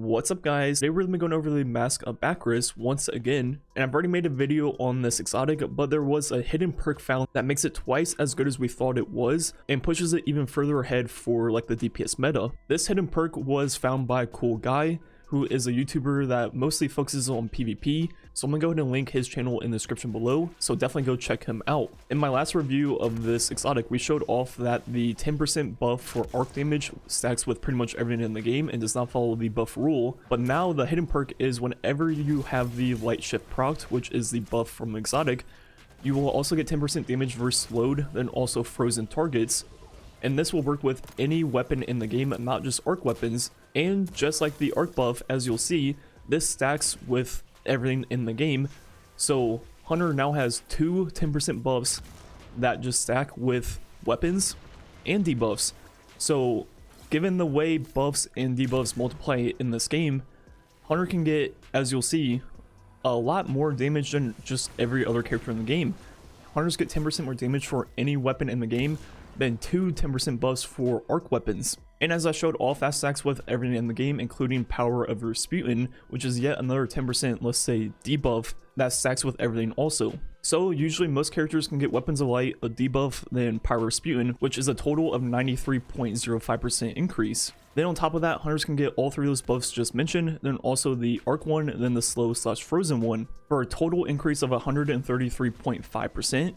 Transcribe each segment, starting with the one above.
What's up guys, today we're going to be going over the mask of Bakris once again, and I've already made a video on this exotic, but there was a hidden perk found that makes it twice as good as we thought it was, and pushes it even further ahead for like the DPS meta. This hidden perk was found by a cool guy who is a YouTuber that mostly focuses on PvP, so I'm gonna go ahead and link his channel in the description below, so definitely go check him out. In my last review of this exotic, we showed off that the 10% buff for arc damage stacks with pretty much everything in the game and does not follow the buff rule, but now the hidden perk is whenever you have the light shift procced, which is the buff from the exotic, you will also get 10% damage versus slowed, then also frozen targets. And this will work with any weapon in the game, not just arc weapons. And just like the arc buff, as you'll see, this stacks with everything in the game. So Hunter now has two 10% buffs that just stack with weapons and debuffs. So given the way buffs and debuffs multiply in this game, Hunter can get, as you'll see, a lot more damage than just every other character in the game. Hunters get 10% more damage for any weapon in the game, then two 10% buffs for arc weapons. And as I showed off, that stacks with everything in the game, including Power of Rasputin, which is yet another 10%, let's say, debuff that stacks with everything also. So usually most characters can get Weapons of Light, a debuff, then Power of Rasputin, which is a total of 93.05% increase. Then on top of that, Hunters can get all three of those buffs just mentioned, then also the arc one, then the slow/frozen one, for a total increase of 133.5%.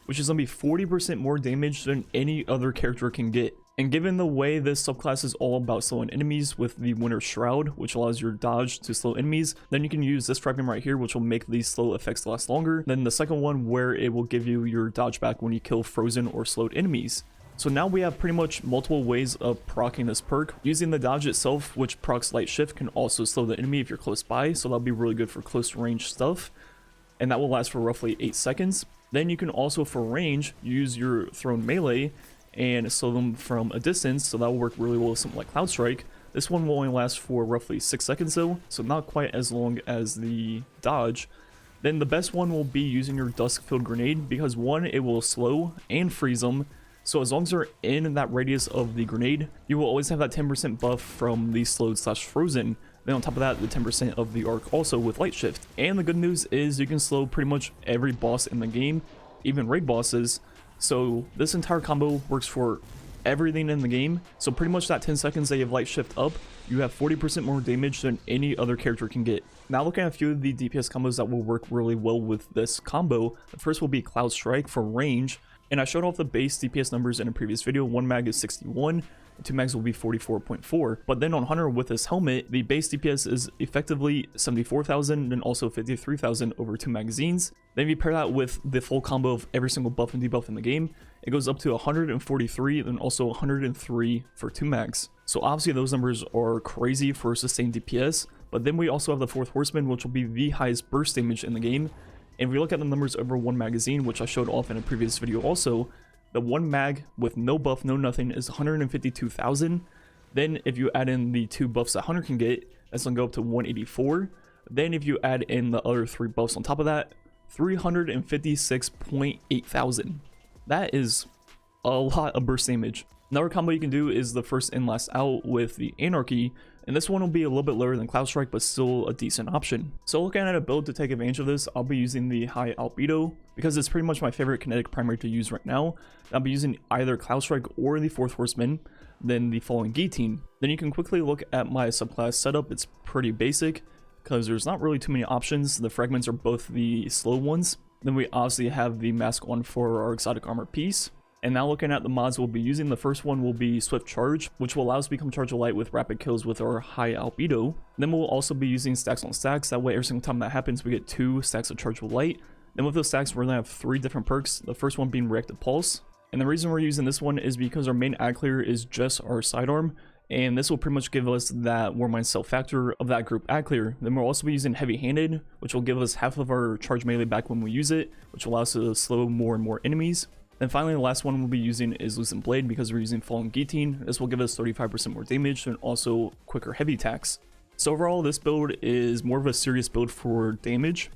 which is going to be 40% more damage than any other character can get. And given the way this subclass is all about slowing enemies with the Winter's Shroud, which allows your dodge to slow enemies, then you can use this fragment right here, which will make these slow effects last longer. Then the second one, where it will give you your dodge back when you kill frozen or slowed enemies. So now we have pretty much multiple ways of proccing this perk. Using the dodge itself, which procs light shift, can also slow the enemy if you're close by, so that'll be really good for close range stuff. And that will last for roughly 8 seconds. Then you can also, for range, use your thrown melee and slow them from a distance, so that will work really well with something like Cloud Strike. This one will only last for roughly 6 seconds though, so not quite as long as the dodge. Then the best one will be using your Dusk-Filled Grenade, because one, it will slow and freeze them, so as long as they're in that radius of the grenade, you will always have that 10% buff from the slowed/frozen. Then on top of that, the 10% of the arc also with light shift. And the good news is you can slow pretty much every boss in the game, even raid bosses. So this entire combo works for everything in the game. So pretty much that 10 seconds that you have light shift up, you have 40% more damage than any other character can get. Now looking at a few of the DPS combos that will work really well with this combo, the first will be Cloud Strike for range. And I showed off the base DPS numbers in a previous video. One mag is 61, and two mags will be 44.4. But then on Hunter with his helmet, the base DPS is effectively 74,000 and also 53,000 over 2 magazines. Then if you pair that with the full combo of every single buff and debuff in the game, it goes up to 143 and also 103 for 2 mags. So obviously those numbers are crazy for sustained DPS. But then we also have the fourth horseman, which will be the highest burst damage in the game. And if we look at the numbers over one magazine, which I showed off in a previous video also, the one mag with no buff, no nothing is 152,000. Then if you add in the 2 buffs that Hunter can get, that's going to go up to 184. Then if you add in the other 3 buffs on top of that, 356.8 thousand. That is a lot of burst damage. Another combo you can do is the first in last out with the Anarchy, and this one will be a little bit lower than Cloud Strike, but still a decent option. So looking at a build to take advantage of this, I'll be using the High Albedo, because it's pretty much my favorite kinetic primary to use right now. I'll be using either Cloud Strike or the fourth horseman, then the Falling Guillotine. Then you can quickly look at my subclass setup. It's pretty basic, because there's not really too many options. The fragments are both the slow ones. Then we obviously have the mask on for our exotic armor piece. And now looking at the mods we'll be using, the first one will be Swift Charge, which will allow us to become Charge of Light with rapid kills with our High Albedo. Then we'll also be using stacks on stacks. That way every single time that happens, we get 2 stacks of Charge of Light. Then with those stacks, we're going to have 3 different perks. The first one being Reactive Pulse. And the reason we're using this one is because our main ad clear is just our sidearm. And this will pretty much give us that Warmind Self factor of that group ad clear. Then we'll also be using Heavy Handed, which will give us half of our charge melee back when we use it, which will allow us to slow more and more enemies. And finally, the last one we'll be using is Loosened Blade, because we're using Fallen Guillotine. This will give us 35% more damage and also quicker heavy attacks. So overall, this build is more of a serious build for damage.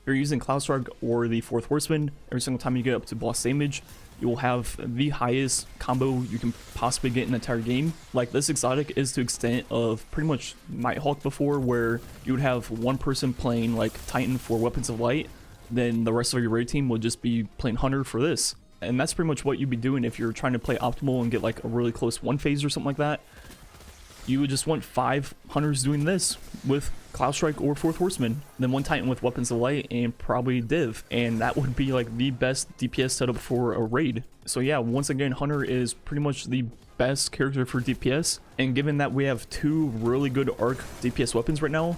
If you're using Cloud Strike or the fourth horseman, every single time you get up to boss damage, you will have the highest combo you can possibly get in the entire game. Like, this exotic is to extent of pretty much Nighthawk before, where you would have one person playing like Titan for Weapons of Light, then the rest of your raid team would just be playing Hunter for this. And that's pretty much what you'd be doing if you're trying to play optimal and get like a really close one phase or something like that. You would just want 5 Hunters doing this with Cloud Strike or Fourth Horseman, then 1 Titan with Weapons of Light and probably Div, and that would be like the best DPS setup for a raid. So yeah, once again, Hunter is pretty much the best character for DPS, and given that we have 2 really good arc DPS weapons right now,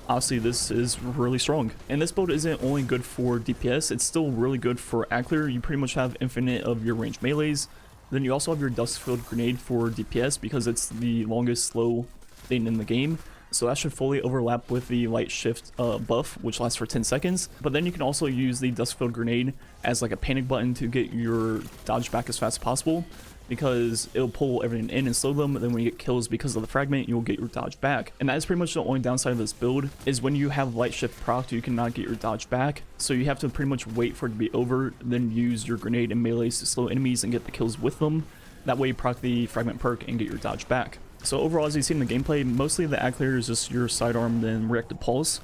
honestly, this is really strong. And this build isn't only good for DPS, it's still really good for Ackler. You pretty much have infinite of your range melees. Then you also have your Dust-Filled Grenade for DPS because it's the longest slow thing in the game. So that should fully overlap with the Light Shift buff, which lasts for 10 seconds. But then you can also use the Dust-Filled Grenade as like a panic button to get your dodge back as fast as possible, because it'll pull everything in and slow them, and then when you get kills because of the fragment, you'll get your dodge back. And that is pretty much the only downside of this build, is when you have Light Shift proc, you cannot get your dodge back, so you have to pretty much wait for it to be over, then use your grenade and melees to slow enemies and get the kills with them. That way you proc the fragment perk and get your dodge back. So overall, as you see in the gameplay, mostly the Ackler is just your sidearm, then reactive pulse,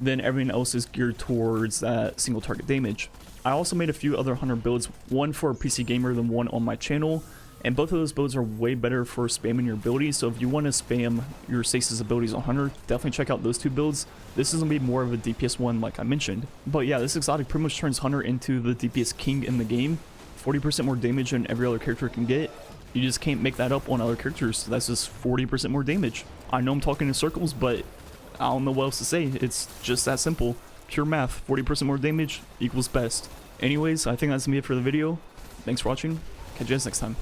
then everything else is geared towards that single target damage. I also made a few other Hunter builds, one for PC Gamer than one on my channel, and both of those builds are way better for spamming your abilities. So if you want to spam your Stasis abilities on Hunter, definitely check out those 2 builds. This is going to be more of a DPS one like I mentioned. But yeah, this exotic pretty much turns Hunter into the DPS king in the game. 40% more damage than every other character can get. You just can't make that up on other characters. That's just 40% more damage. I know I'm talking in circles, but I don't know what else to say. It's just that simple. Pure math. 40% more damage equals best. Anyways, I think that's gonna be it for the video. Thanks for watching. Catch you guys next time.